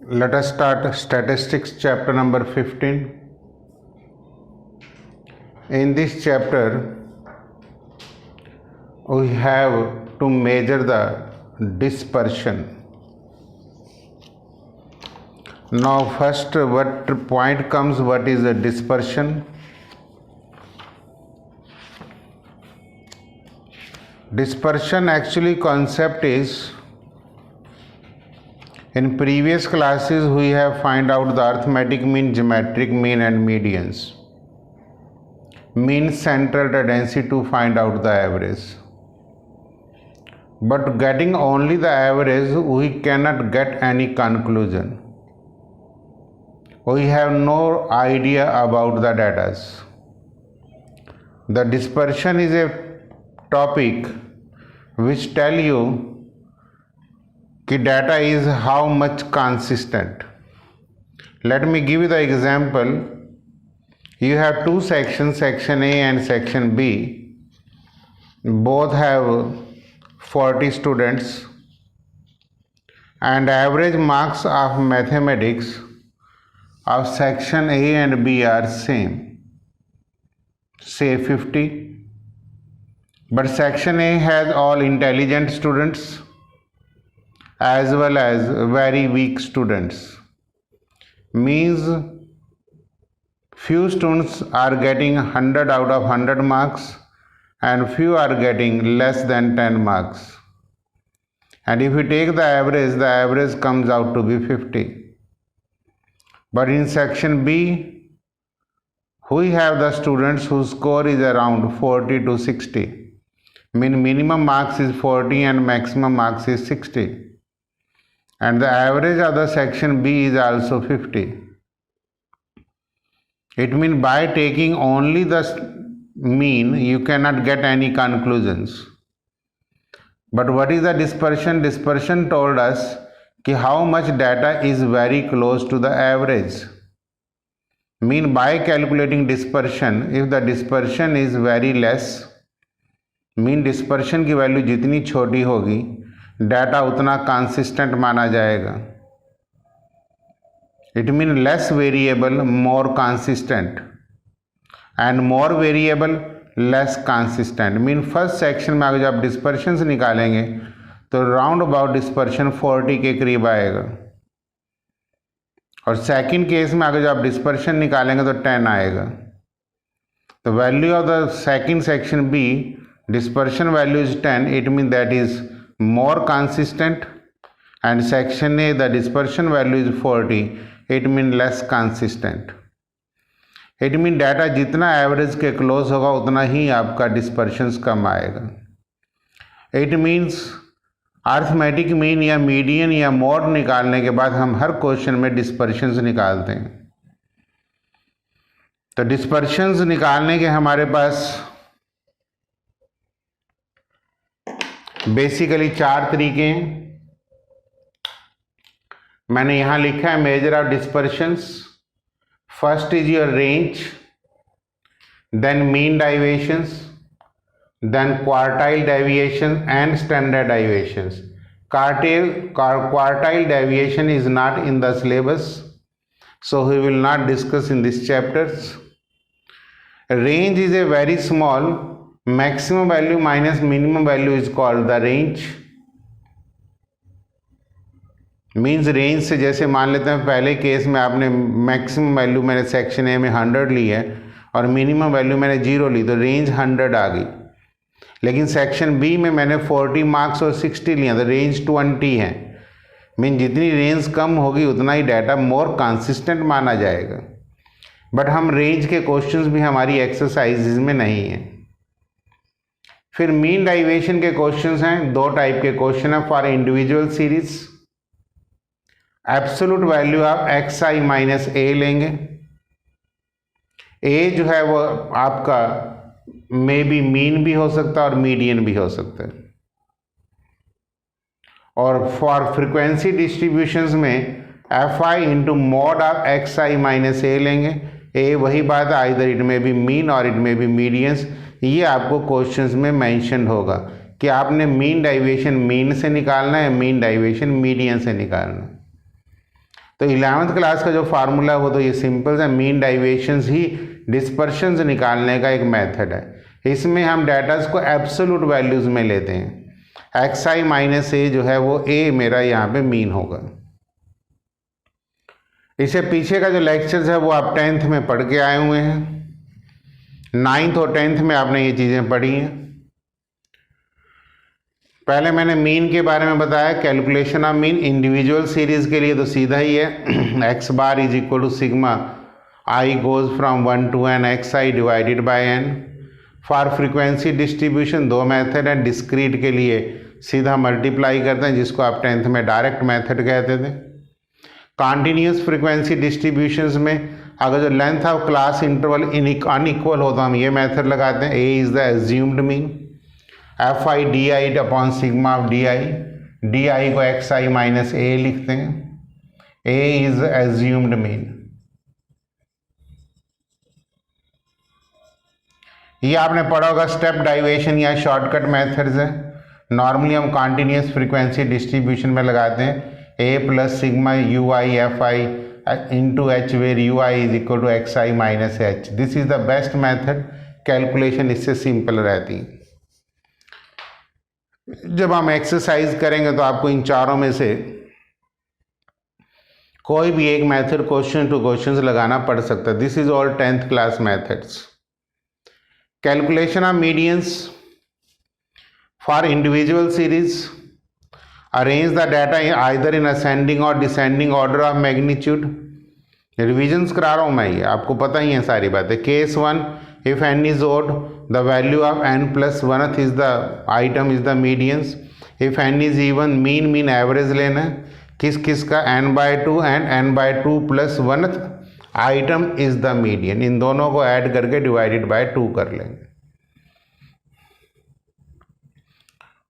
Let us start statistics chapter number 15. In this chapter, we have to measure the dispersion. Now first what point comes, what is the dispersion? Dispersion actually concept is, in previous classes we have find out the arithmetic mean, geometric mean and medians. Mean, central tendency to find out the average. But getting only the average, we cannot get any conclusion. We have no idea about the data. The dispersion is a topic which tell you कि data is how much consistent. Let me give you the example. You have two sections, section A and section B. Both have 40 students, and average marks of mathematics of section A and B are same, say 50. But section A has all intelligent students as well as very weak students. Means few students are getting 100 out of 100 marks and few are getting less than 10 marks. And if you take the average comes out to be 50. But in section B, we have the students whose score is around 40 to 60. Minimum marks is 40 and maximum marks is 60. And the average of the section B is also 50. It means by taking only the mean, you cannot get any conclusions. But what is the dispersion? Dispersion told us कि how much data is very close to the average. Mean by calculating dispersion, if the dispersion is very less, mean dispersion की value जितनी छोटी होगी, data उतना consistent माना जाएगा. It mean less variable more consistent and more variable less consistent. Mean first section में अगर जब डिस्पर्शन निकालेंगे तो राउंड अबाउट डिस्पर्शन 40 के करीब आएगा, और सेकंड केस में अगर जब डिस्पर्शन निकालेंगे तो 10 आएगा. तो value of the second section B dispersion value is 10. It means that is more consistent. And section A, the dispersion value is 40. It means less consistent. It means data जितना average के close होगा उतना ही आपका डिस्पर्शंस कम आएगा. It means arithmetic mean या median या mode निकालने के बाद हम हर क्वेश्चन में डिस्पर्शंस निकालते हैं. तो डिस्पर्शंस निकालने के हमारे पास बेसिकली 4 तरीके हैं. मैंने यहां लिखा है measure of dispersions. First is your range, then mean deviations, then quartile deviation and standard deviations. Quartile deviation is not in the syllabus, so we will not discuss in this chapters. Range is a very small, maximum value minus minimum value is called the range. Means range से जैसे मान लेते हैं पहले case में आपने maximum value मैंने section A में 100 ली है और मिनिमम वैल्यू मैंने 0 ली, तो रेंज 100 आ गई. लेकिन सेक्शन बी में मैंने 40 मार्क्स और 60 लिया, तो रेंज 20 है. मीन जितनी रेंज कम होगी उतना ही डाटा मोर कंसिस्टेंट माना जाएगा. बट हम रेंज के क्वेश्चंस भी हमारी एक्सरसाइजेज में नहीं है. फिर मीन डाइवेशन के क्वेश्चंस हैं. 2 टाइप के क्वेश्चन है for individual series. Absolute value आप एक्स आई माइनस ए लेंगे. ए जो है वो आपका मे बी मीन भी हो सकता है और मीडियन भी हो सकता है. और फॉर फ्रीक्वेंसी डिस्ट्रीब्यूशंस में F I into mod of X I minus A लेंगे. ए वही बात है, either it may be mean और इट में बी मीडियंस. ये आपको क्वेश्चंस में मेंशन होगा कि आपने मीन डाइवेशन मीन से निकालना है, मीन डाइवेशन मीडियन से निकालना है. तो 11th क्लास का जो फार्मूला है वो तो ये सिंपल है, मीन डेविएशंस ही डिस्पर्शंस निकालने का एक मेथड है। इसमें हम डाटास को एब्सोल्यूट वैल्यूज़ में लेते हैं। एक्स आई माइनस ए जो है वो ए मेरा यहाँ पे मीन होगा। इससे पीछे का जो लेक्चर्स है वो आप 10th में पढ़ के आए हुए हैं, 9th और 10th में आपने ये चीज़ें पढ़ी हैं। पहले मैंने मीन के बारे में बताया, calculation of mean individual series के लिए तो सीधा ही है, x bar is equal to sigma i goes from 1 to n x i divided by n। For frequency distribution दो मेथड है, डिस्क्रीट के लिए सीधा मल्टीप्लाई करते हैं जिसको आप 10th में डायरेक्ट मेथड कहते थे। कॉन्टिन्यूस फ्रीक्वेंसी डिस्ट्रीब्यूशंस में अगर जो length of class interval unequal हो तो हम ये मेथड लगाते हैं, A is the assumed mean, F I D I upon sigma of D I को एक्स आई माइनस ए लिखते हैं, ए इज एज्यूम्ड मीन। ये आपने पढ़ा होगा स्टेप डाइवेशन या शॉर्टकट मेथड्स है। नॉर्मली हम कॉन्टिन्यूस फ्रीक्वेंसी डिस्ट्रीब्यूशन में लगाते हैं A plus sigma U I F I into H where U I is equal to X I minus H. This is the best method, calculation इससे simple रहती। जब हम exercise करेंगे तो आपको इन चारों में से कोई भी एक मेथड क्वेश्चन टू क्वेश्चन लगाना पड़ सकता है। This is all 10th class methods. Calculation of medians for individual series, arrange the data either in ascending और descending order of magnitude. Revisions करा रहा हूँ मैं, ये आपको पता ही है सारी बातें। Case 1, if n is odd the value of n plus 1th is the item is the medians। if n is even mean average लेना है, किस किस का, n/2 and n/2 plus 1th item is the median. इन दोनों को add करके divided by 2 कर लेंगे।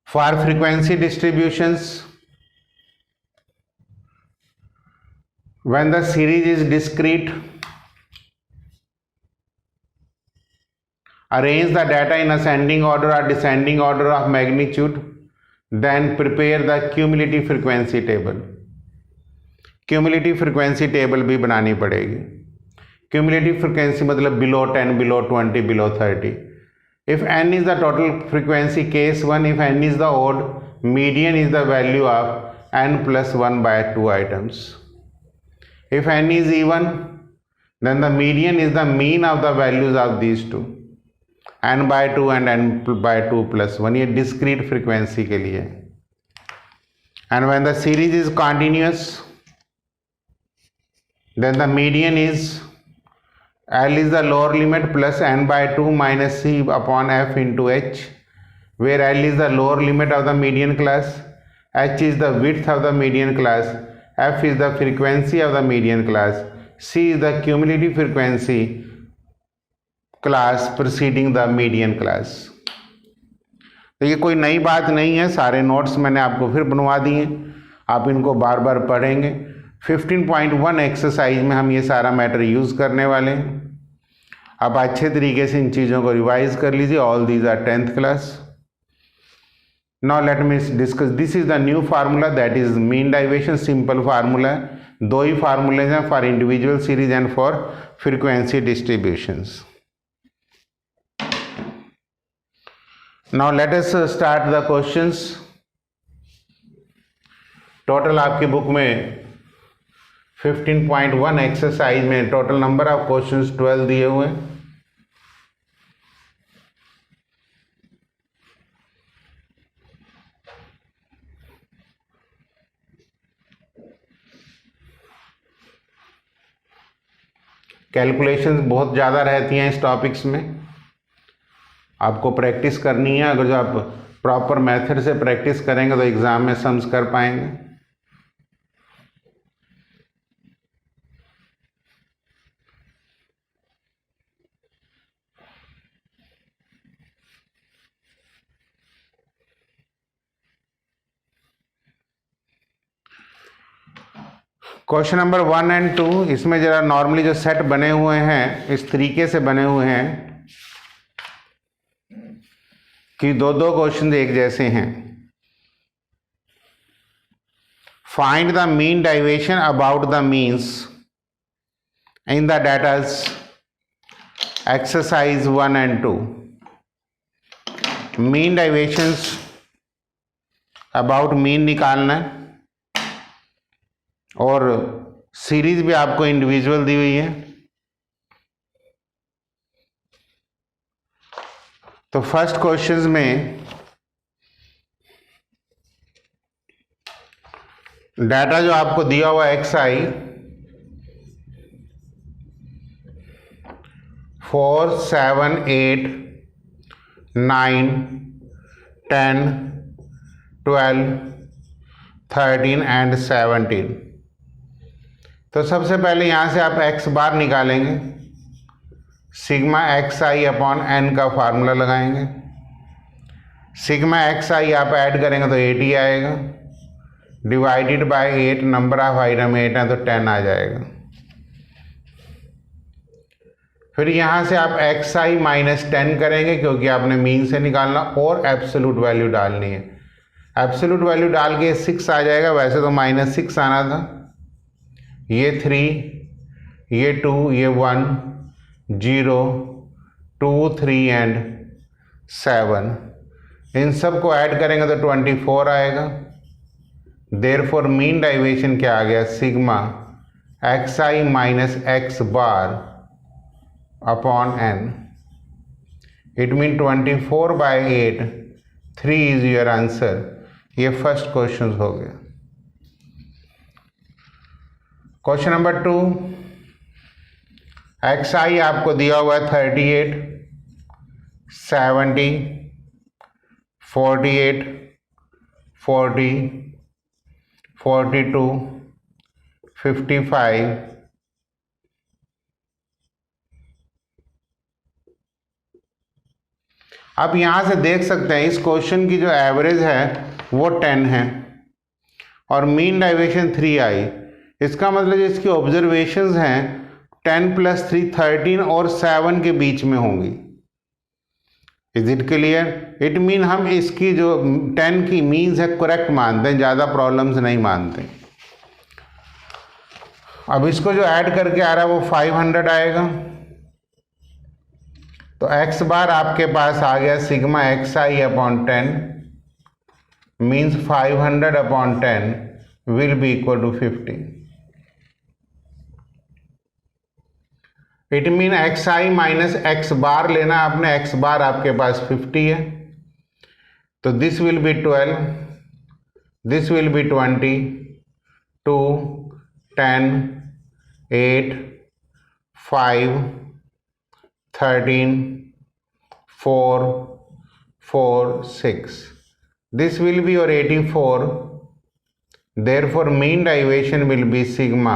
For frequency distributions, when the series is discrete, arrange the data in ascending order or descending order of magnitude, then prepare the cumulative frequency table। cumulative frequency table भी बनानी पड़ेगी। cumulative frequency मतलब below 10, below 20, below 30। if n is the total frequency, case 1, if n is the odd, median is the value of n plus 1/2 items। if n is even, then the median is the mean of the values of these two, n/2 and n/2 plus 1। ये discrete frequency के लिए। and when the series is continuous, then the median is L is the lower limit plus n/2 minus c upon f into h, where L is the lower limit of the median class, h is the width of the median class, f is the frequency of the median class, c is the cumulative frequency class preceding the median class। तो ये कोई नई बात नहीं है, सारे notes मैंने आपको फिर बनवा दिए, आप इनको बार बार पढ़ेंगे। 15.1 एक्सरसाइज में हम ये सारा मैटर यूज़ करने वाले हैं। आप अच्छे तरीके से इन चीज़ों को रिवाइज कर लीजिए। All these are 10th class. Now let me discuss, this is the new formula that is mean deviation. Simple formula है, दो ही फार्मूलेज हैं, for individual series and for frequency distributions. Now let us start the questions. Total आपकी book में 15.1 exercise में total number of questions 12 दिए हुए हैं। कैलकुलेशंस बहुत ज़्यादा रहती हैं इस टॉपिक्स में, आपको प्रैक्टिस करनी है। अगर जो आप प्रॉपर मेथड से प्रैक्टिस करेंगे तो एग्ज़ाम में सम्स कर पाएंगे। क्वेश्चन नंबर 1 और 2, इसमें जरा नॉर्मली जो सेट बने हुए हैं इस तरीके से बने हुए हैं कि दो क्वेश्चन एक जैसे हैं। find the mean deviation about the means in the data's exercise 1 and 2. Mean deviations about mean निकालना है और सीरीज भी आपको इंडिविजुअल दी हुई है। तो फर्स्ट क्वेश्चंस में डाटा जो आपको दिया हुआ एक्स आई 4, 7, 8, 9, 10, 12, 13 एंड 17। तो सबसे पहले यहाँ से आप एक्स बार निकालेंगे, sigma X I upon N का फार्मूला लगाएंगे। सिग्मा एक्स आई आप ऐड करेंगे तो 80 आएगा, divided by 8, number of item 8 है तो 10 आ जाएगा। फिर यहाँ से आप एक्स आई माइनस 10 करेंगे क्योंकि आपने मीन से निकालना और एब्सोल्यूट वैल्यू डालनी है। एब्सोल्यूट वैल्यू डाल के 6 आ जाएगा, वैसे तो -6 आना था। ये 3, ये 2, ये 1, 0, 2, 3 एंड 7, इन सब को ऐड करेंगे तो 24 आएगा। देयरफॉर मीन डेविएशन क्या आ गया, sigma X I minus X bar upon n. It means 24 by 8, 3 is your answer. ये फर्स्ट क्वेश्चन हो गया। क्वेश्चन नंबर 2, एक्स आई आपको दिया हुआ है 38, 70, 48, 40, 42, 55, अब यहाँ से देख सकते हैं इस क्वेश्चन की जो एवरेज है वो 10 है और मीन डेविएशन 3 आई। इसका मतलब इसकी ऑब्जर्वेशंस हैं 10 + 3 13 और 7 के बीच में होंगी। Is it clear? It mean हम इसकी जो 10 की मीन्स है करेक्ट मानते हैं, ज़्यादा प्रॉब्लम्स नहीं मानते। अब इसको जो ऐड करके आ रहा है वो 500 आएगा। तो एक्स बार आपके पास आ गया sigma X I upon 10 means 500 upon 10 will be equal to 50। It mean X I minus X bar लेना आपने, एक्स बार आपके पास 50 है तो this will be 12, this will be 20, 2, 10, 8, 5, 13, 4, 4, 6. This will be your 84. Therefore, mean deviation will be sigma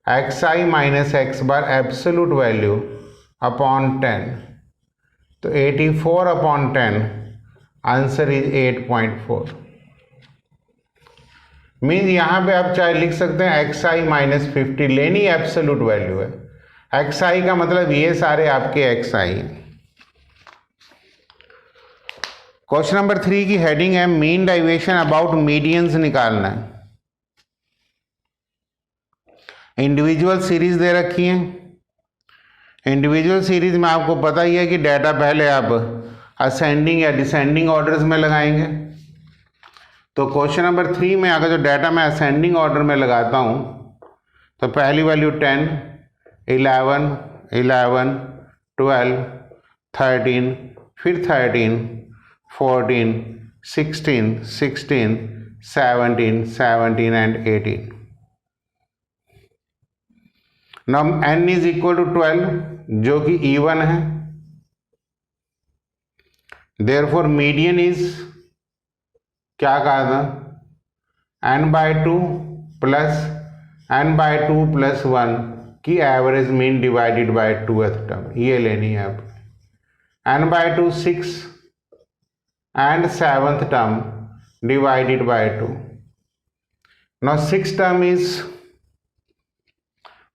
xi minus x bar absolute value upon 10. तो 84 upon 10 answer is 8.4। Means यहाँ पे आप चाहे लिख सकते हैं xi माइनस 50, लेनी एब्सोल्यूट वैल्यू है। xi का मतलब ये सारे आपके xi हैं। क्वेश्चन नंबर 3 की हेडिंग है मीन डेविएशन अबाउट मीडियंस निकालना है। इंडिविजुअल सीरीज दे रखी है। इंडिविजुअल सीरीज में आपको पता ही है कि डाटा पहले आप असेंडिंग या डिसेंडिंग ऑर्डर्स में लगाएंगे। तो क्वेश्चन नंबर 3 में अगर जो डाटा मैं असेंडिंग ऑर्डर में लगाता हूँ तो पहली वैल्यू 10, 11, 11, 12, 13, फिर 13, 14, 16, 16, 17, 17 and 18. Now n is equal to 12 जो कि even है। Therefore median is क्या कहा था, n/2 प्लस n/2 प्लस 1 की average mean divided by 2th term, ये लेनी है आप। n/2 6 and 7th term divided by 2. Now 6th term is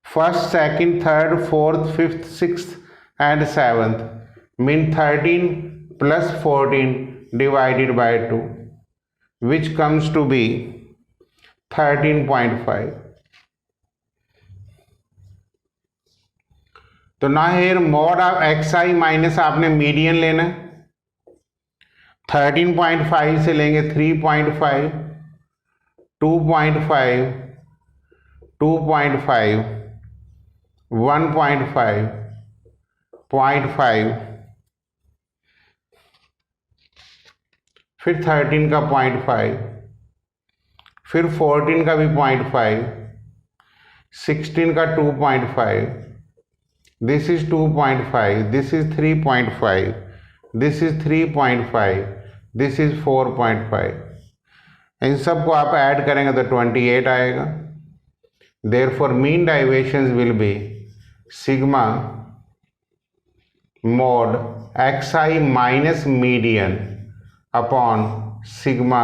1st, 2nd, 3rd, 4th, 5th, 6th and 7th, mean 13 plus 14 divided by 2, which comes to be 13.5. तो ना here mod of xi minus आपने median लेना है, 13.5 से लेंगे 3.5, 2.5, 2.5, 1.5, 0.5, फिर 13 का 0.5, फिर 14 का भी 0.5, 16 का 2.5, this is 2.5, this is 3.5, this is 3.5, this is 4.5. इन सबको आप ऐड करेंगे तो 28 आएगा. Therefore mean deviations will be sigma mod xi minus median upon sigma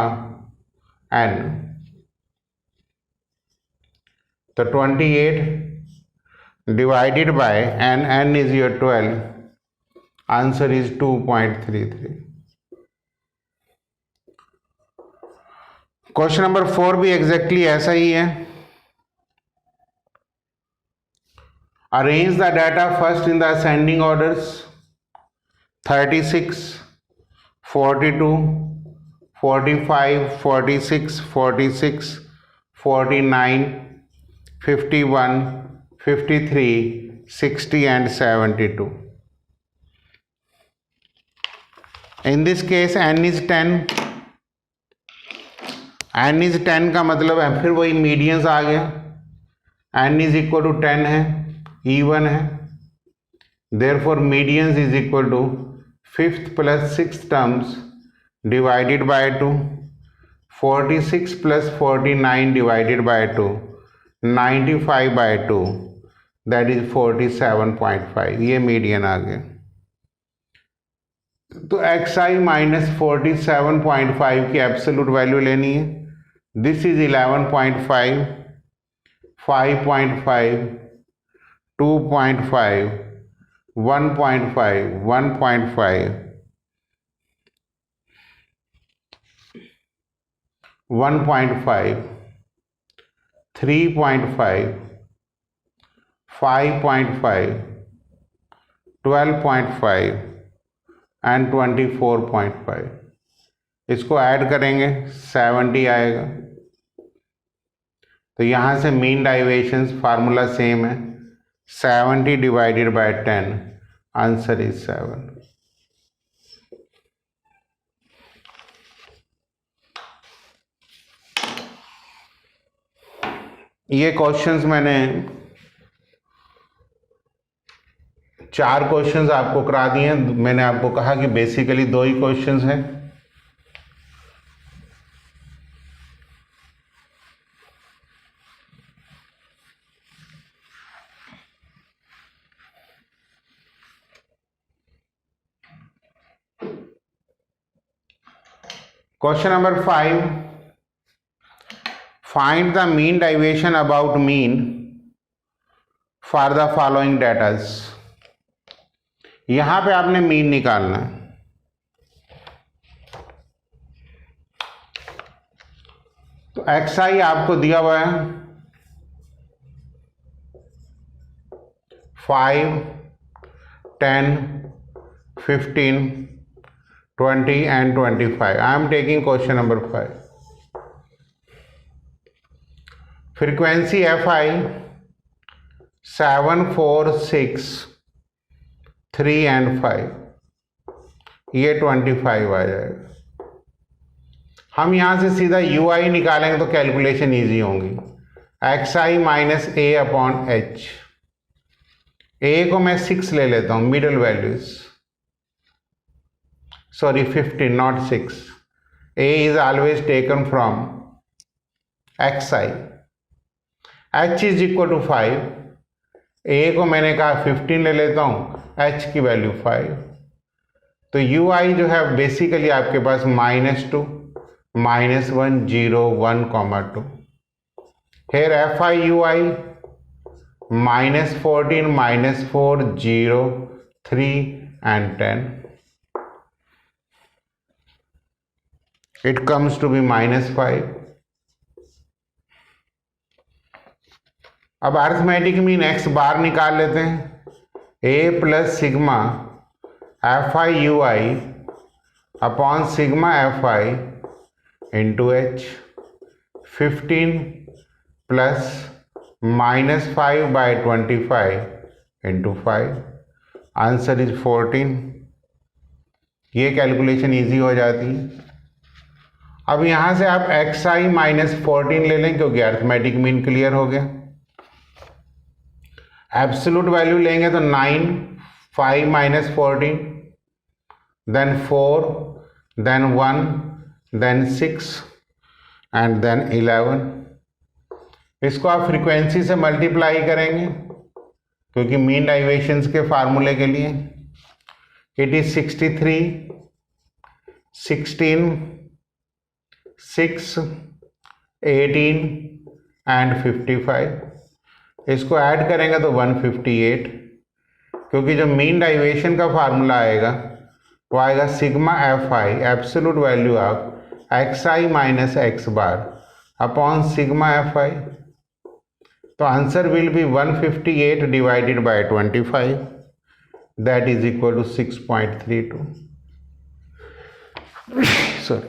n. तो 28 divided by n is your 12, answer is 2.33. Question number 4 भी exactly ऐसा ही है. Arrange the data first in the ascending orders: 36, 42, 45, 46, 46, 49, 51, 53, 60 and 72. In this case n is 10. n is 10 का मतलब है फिर वही medians आ गया. n is equal to 10 है, even है. Therefore medians is equal to 5th plus 6th terms divided by 2, 46 plus 49 divided by 2, 95 by 2, that is 47.5. ये median आ गया. तो xi माइनस 47.5 की एब्सोल्यूट वैल्यू लेनी है. This is 11.5, 5.5, 2.5, 1.5, 1.5, 1.5, 3.5, 5.5, 12.5 and 24.5. इसको ऐड करेंगे 70 आएगा. तो यहाँ से मीन डाइवेशंस फार्मूला सेम है, 70 डिवाइडेड बाय 10, आंसर इज 7. ये क्वेश्चंस मैंने 4 क्वेश्चंस आपको करा दिए हैं. मैंने आपको कहा कि बेसिकली 2 ही क्वेश्चंस हैं. Question number 5, find the mean deviation about mean for the following datas. यहां पे आपने मीन निकालना है. तो xi आपको दिया हुआ है 5, 10, 15, 20 and 25. I am taking question number 5. Frequency fi 7, 4, 6, 3 and 5, ये 25 आ जाएगा. हम यहां से सीधा ui निकालेंगे तो कैलकुलेशन इजी होंगी. xi minus a upon h. a को मैं 6 ले लेता हूं, middle values. Sorry, 15, not 6. A is always taken from xi. h is equal to 5. a को मैंने कहा 15 ले लेता हूं, h की वैल्यू 5. तो ui जो है बेसिकली आपके पास -2, -1, 0, 1, 2. Here fi ui -14, -4, 0, 3 and 10. It comes to be -5. अब अर्थमेटिक मीन एक्स बार निकाल लेते हैं, A plus sigma F I U I upon sigma F I into H, 15 plus -5/25 into 5, answer is 14। ये calculation easy हो जाती है। अब यहाँ से आप एक्स आई -14 ले लें क्योंकि अर्थमेटिक मीन क्लियर हो गया। एब्सोल्यूट वैल्यू लेंगे तो 9, 5 - 14, then 4, then 1, then 6 and then 11। इसको आप फ्रीक्वेंसी से मल्टीप्लाई करेंगे क्योंकि मीन डाइवेशंस के फार्मूले के लिए। It is 63, 16, 6, 18 and 55। इसको ऐड करेंगे तो 158, क्योंकि जो मीन डाइवेशन का फार्मूला आएगा वो आएगा sigma F I absolute value of X I minus X bar upon sigma F I. तो answer will be 158 divided by 25, that is equal to 6.32। Sorry,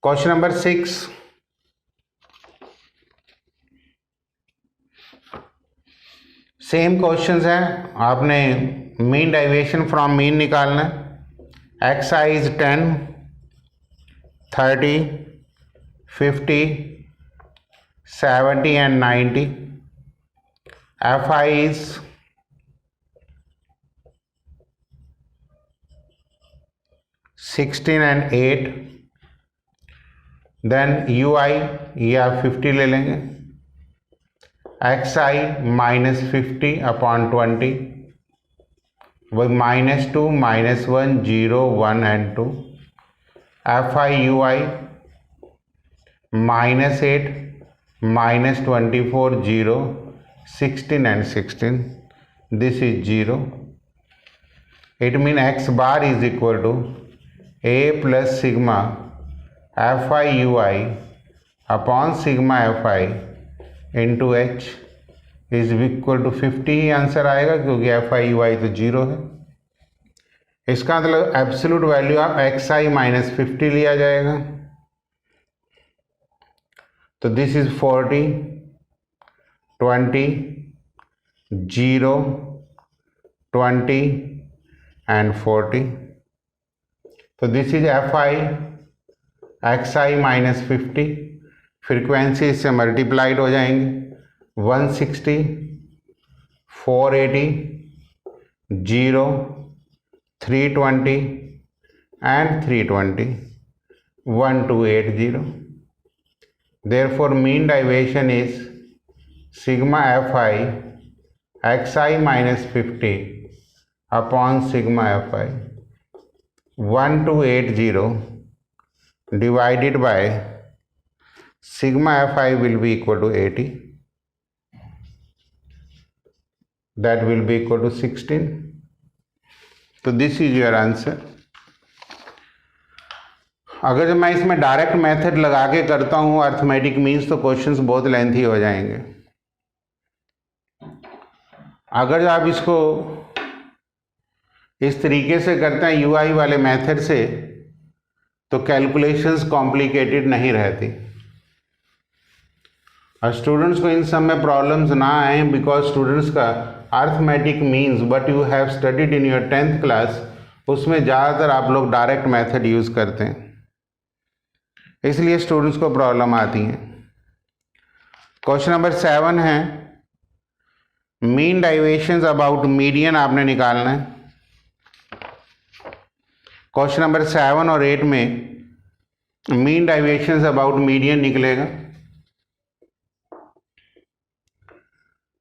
question number 6, same questions है। आपने mean deviation from mean निकालना है। X I is 10, 30, 50, 70 and 90। F I is 16 and 8। Then U I ये आप 50 ले लेंगे। X आई -50 upon 20, वही -2, -1, 0, 1 and 2। F I U I -8, -24, 0, 16 and 16. This is 0. It means x bar is equal to a plus sigma fi ui upon sigma fi into h is equal to 50 he answer आएगा क्योंकि fi ui तो 0 है। इसका मतलब absolute value of X आई -50 लिया जाएगा। तो this is 40, 20, 0, 20 and 40। तो this is F I x I -50। Frequency इससे मल्टीप्लाइड हो जाएंगे, 160, 480, 0, 320 and 320, 1280. Therefore mean deviation is sigma fi xi -50 upon sigma fi 1280 divided by sigma fi will be equal to 80, that will be equal to 16. तो this is your answer. अगर जब मैं इसमें direct method लगा के करता हूँ अर्थमेटिक मीन्स तो क्वेश्चंस बहुत लेंथी हो जाएंगे। अगर आप इसको इस तरीके से करते हैं यूआई वाले मेथड से तो कैलकुलेशंस कॉम्प्लिकेटेड नहीं रहती और स्टूडेंट्स को इन सब में प्रॉब्लम्स ना आए, बिकॉज स्टूडेंट्स का arithmetic means but you have studied in your 10th class, उसमें ज़्यादातर आप लोग डायरेक्ट मेथड यूज़ करते हैं, इसलिए स्टूडेंट्स को प्रॉब्लम आती है। क्वेश्चन नंबर 7 है मीन डाइवेशंस अबाउट मीडियन आपने निकालना है। क्वेश्चन नंबर 7 और 8 में मीन डाइवेशंस अबाउट मीडियन निकलेगा।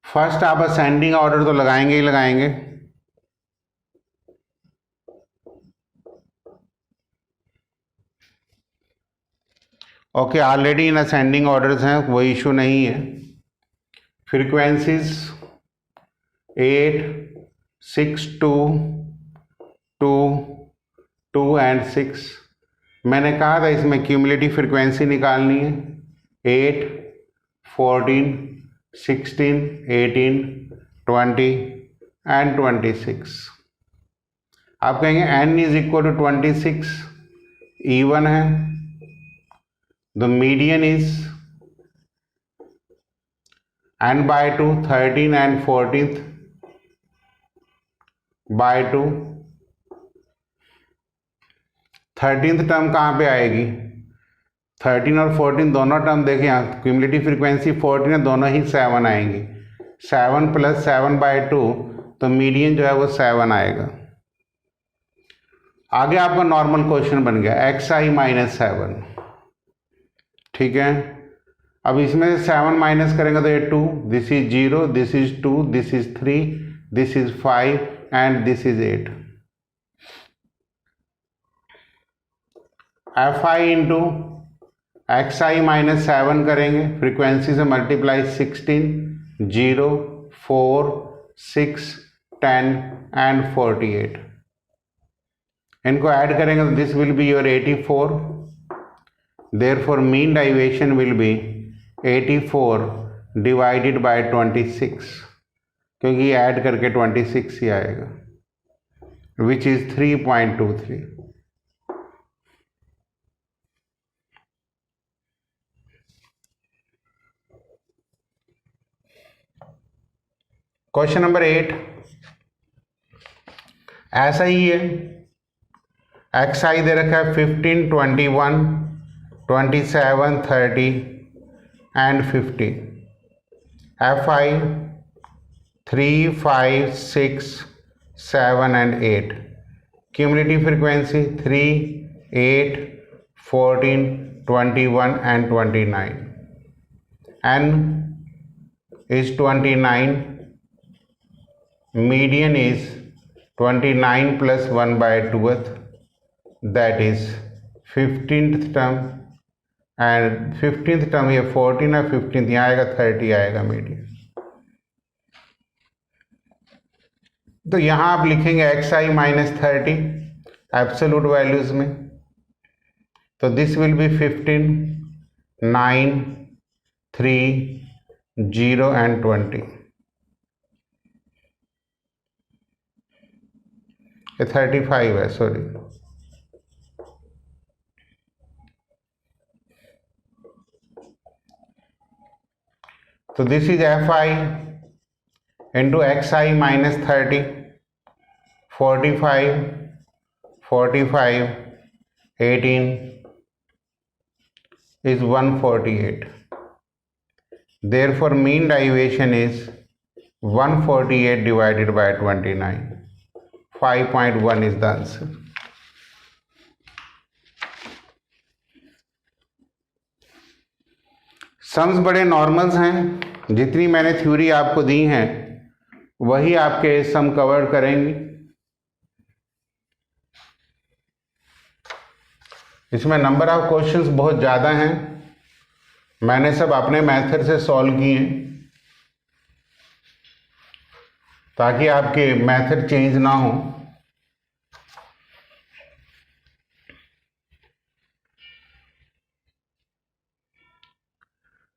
फर्स्ट आप असेंडिंग ऑर्डर तो लगाएंगे ही लगाएंगे। Okay, already in ascending orders हैं, कोई इशू नहीं है। फ्रीक्वेंसीज 8, 6, 2, 2, 2 एंड 6, मैंने कहा था इसमें क्यूमुलेटिव फ्रीक्वेंसी निकालनी है 8, 14, 16, 18, 20 एंड 26। आप कहेंगे n is equal to 26, even है, the median is n by 2, 13 and 14th by 2। 13th term कहाँ पे आएगी? 13 और 14 दोनों टर्म देखें, यहाँ क्यूमुलेटिव फ्रीक्वेंसी 14 है, दोनों ही 7 आएंगी। 7 + 7 by 2, तो मीडियन जो है वो 7 आएगा। आगे आपका नॉर्मल क्वेश्चन बन गया xi - 7, ठीक है। अब इसमें से 7 माइनस करेंगे तो ये 2, this is 0, this is 2, this is 3, this is 5 and this is 8। fi into xi - 7 करेंगे, फ्रीक्वेंसी से मल्टीप्लाई 16, 0, 4, 6, 10 एंड 48। इनको ऐड करेंगे तो this will be your 84। Therefore mean deviation will be 84 divided by 26, क्योंकि ऐड करके 26 ही आएगा, विच इज 3.23। क्वेश्चन नंबर 8 ऐसा ही है। xi दे रखा है 15, 21, 27, 30 and 50। fi 3, 5, 6, 7 and 8। Cumulative frequency 3, 8, 14, 21 and 29। n is 29, median is 29 plus 1 by 2th, that is 15th term, and 15th term ये 14 है, 15th यहाँ आएगा, 30 आएगा मीडियन। तो यहाँ आप लिखेंगे xi - 30 एब्सोल्यूट वैल्यूज में, तो दिस विल बी 15, 9, 3, 0 एंड 20। ये 35 है, सॉरी। तो this is fi into xi - 30, 45, 45, 18 is 148. Therefore, mean derivation is 148 divided by 29. 5.1 is the answer. Sums बड़े नॉर्मल्स हैं, जितनी मैंने थ्योरी आपको दी हैं वही आपके सम कवर करेंगी। इसमें नंबर ऑफ क्वेश्चंस बहुत ज़्यादा हैं, मैंने सब अपने मेथड से सॉल्व किए हैं ताकि आपके मेथड चेंज ना हो।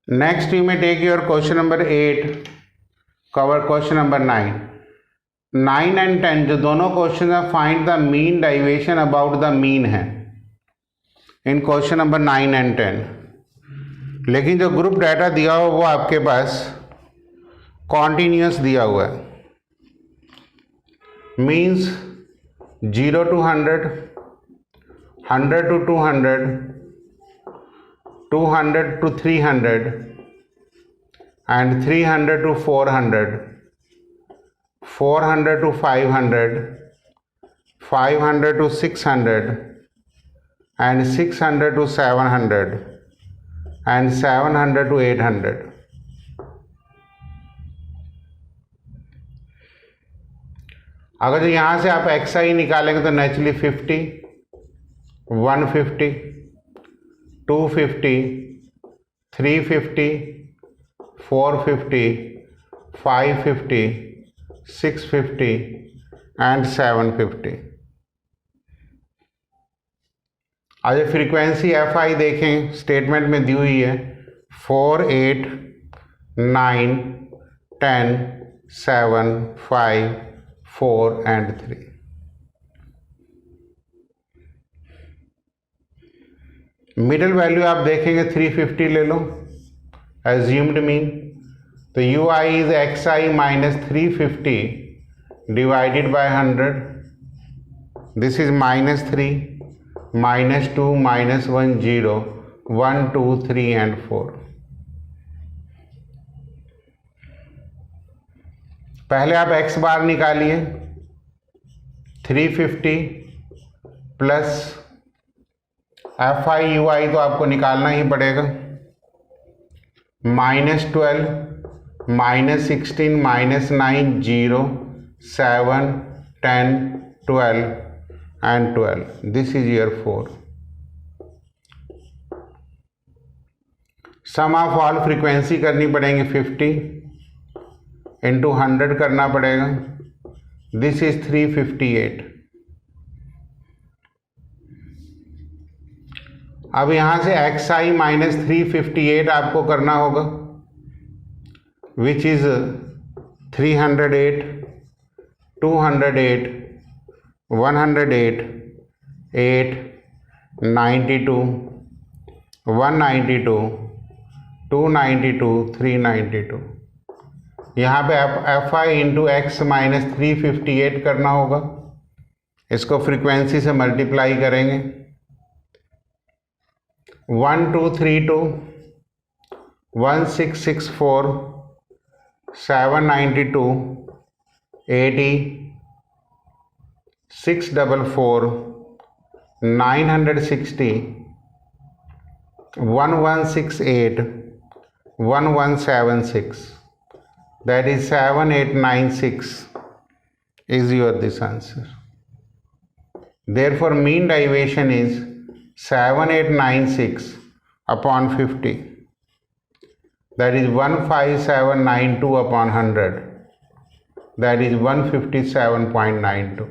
Next you may take your question number 8, cover question number 9। 9 and 10 जो दोनों क्वेश्चन है, find the mean deviation about the mean है इन क्वेश्चन नंबर 9 एंड 10। लेकिन जो ग्रुप डाटा दिया हो वो आपके पास कॉन्टिन्यूस दिया हुआ है, means 0 to 100, 100 to 200, 200 to 300 and 300 to 400, 400 to 500, 500 to 600 and 600 to 700 and 700 to 800। अगर यहाँ से आप xi निकालेंगे तो नेचुरली 50, 150, 250, 350, 450, 550, 650 and 750। आज फ्रीक्वेंसी एफ आई देखें, स्टेटमेंट में दी हुई है 4, 8, 9, 10, 7, 5, 4 and 3. मिडिल वैल्यू आप देखेंगे 350 ले लो एज्यूम्ड मीन, तो you I is x I minus 350 divided by 100. This is -3, -2, -1, 0, 1, 2, 3 and 4. पहले आप x बार निकालिए, 350 प्लस एफ आई यू आई तो आपको निकालना ही पड़ेगा, -12, -16, -9, 0, 7, 10, 12 and 12. This is your 4. Sum of all frequency करनी पड़ेंगी 50 इंटू 100 करना पड़ेगा. This is 358. अब यहां से एक्स आई माइनस 358 आपको करना होगा, विच इज 308, 208, 108, 8, 92, 192, 292, 392. यहाँ पे F I into x minus 358 करना होगा. इसको फ्रीक्वेंसी से मल्टीप्लाई करेंगे. 1232, 1664, 792, 80, 644, 960, 1168, 1176. That is 7896 is your this answer. Therefore mean derivation is 7896 upon 50. That is 15792 upon 100. That is 157.92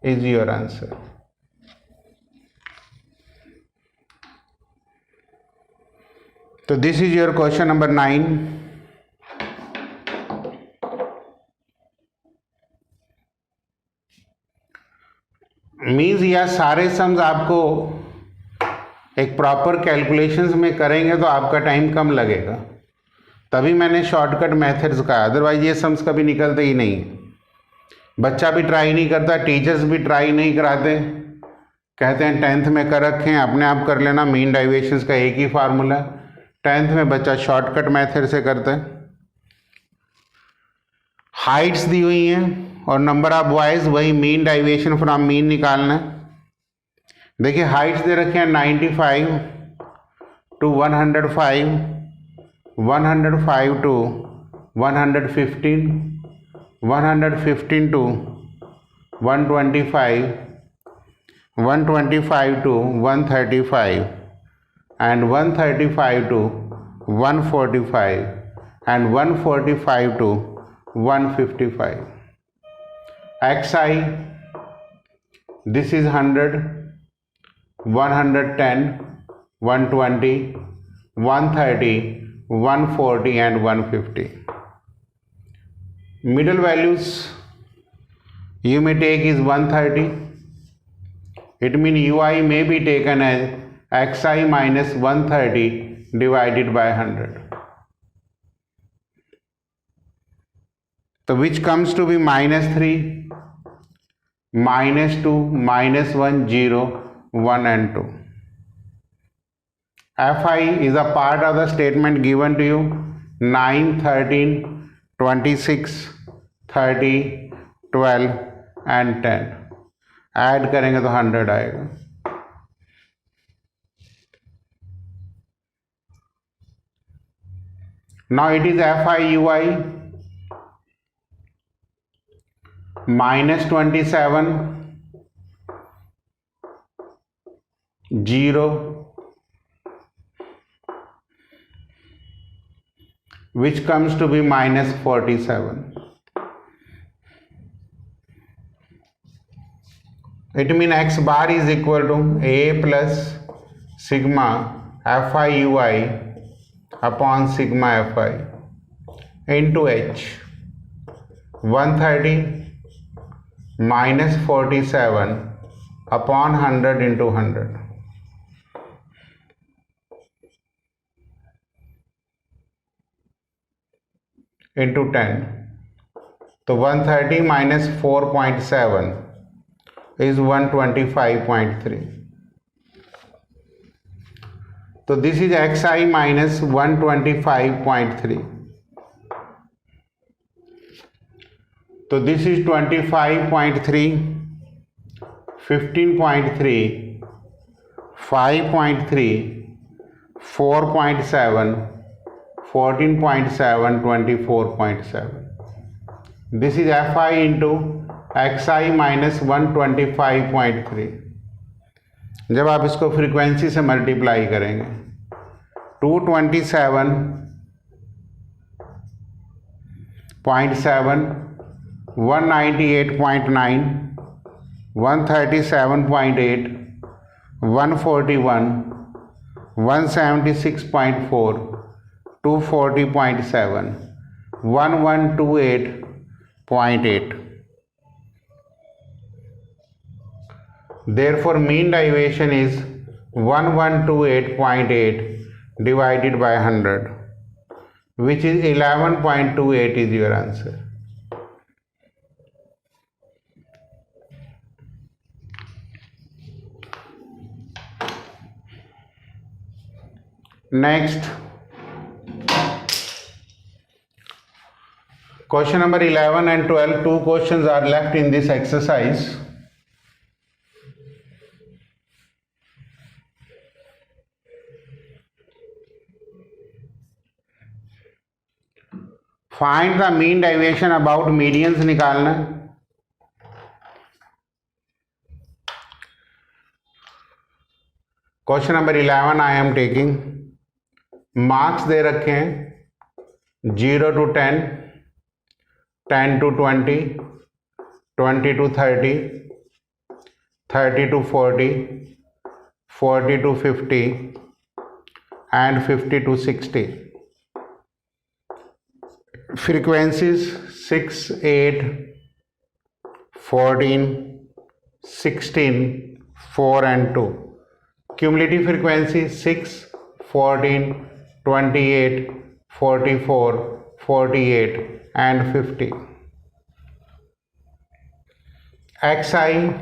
is your answer. So this is your question number 9. Means यह सारे sums आपको एक proper calculations में करेंगे तो आपका टाइम कम लगेगा, तभी मैंने शॉर्टकट मेथड्स कहा, अदरवाइज ये सम्स कभी निकलते ही नहीं. बच्चा भी ट्राई नहीं करता, टीचर्स भी ट्राई नहीं कराते, कहते हैं 10th में कर रखे हैं, अपने आप कर लेना, मीन डेविएशंस का एक ही फार्मूला. 10th में बच्चा शॉर्टकट मेथड से करता है. हाइट्स दी हुई हैं और नंबर ऑफ बॉयज, वही मीन डेविएशन फ्रॉम मीन निकालना है. देखिए हाइट्स दे रखे हैं 95 to 105, 105 to 115, 115 to 125, 125 to 135 and 135 to 145 and 145 to 155. XI, this is 100, 110, 120, 130, 140 and 150. Middle values you may take is 130. It means UI may be taken as XI minus 130 divided by 100. So which comes to be -3, -2, -1, 0, 1 and 2. Fi is a part of the statement given to you 9, 13, 26, 30, 12 and 10. Add करेंगे तो 100 आएगा. Now it is Fi UI -27, 0, which comes to be -47. It means x bar is equal to a plus sigma fi ui upon sigma fi into h. 130 minus 47 upon 100 into 100. Into 10. So 130 minus 4.7 is 125.3. So this is xi minus 125.3. So this is 25.3, 15.3, 5.3, 4.7, 14.7, 24.7. This is fi into xi minus 125.3. जब आप इसको frequency से multiply करेंगे 227.7, 198.9, 137.8, 141, 176.4, 240.7, 1128.8. Therefore, mean deviation is 1128.8 divided by 100, which is 11.28 is your answer. Next, question number 11 and 12, two questions are left in this exercise. Find the mean deviation about medians निकालना. Question number 11 I am taking. Marks दे रखे हैं 0 to 10, 10 to 20, 20 to 30, 30 to 40, 40 to 50 and 50 to 60. Frequencies 6, 8, 14, 16, 4 and 2. Cumulative frequency 6, 14, 28, 44, 48 and 50. XI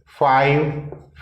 5,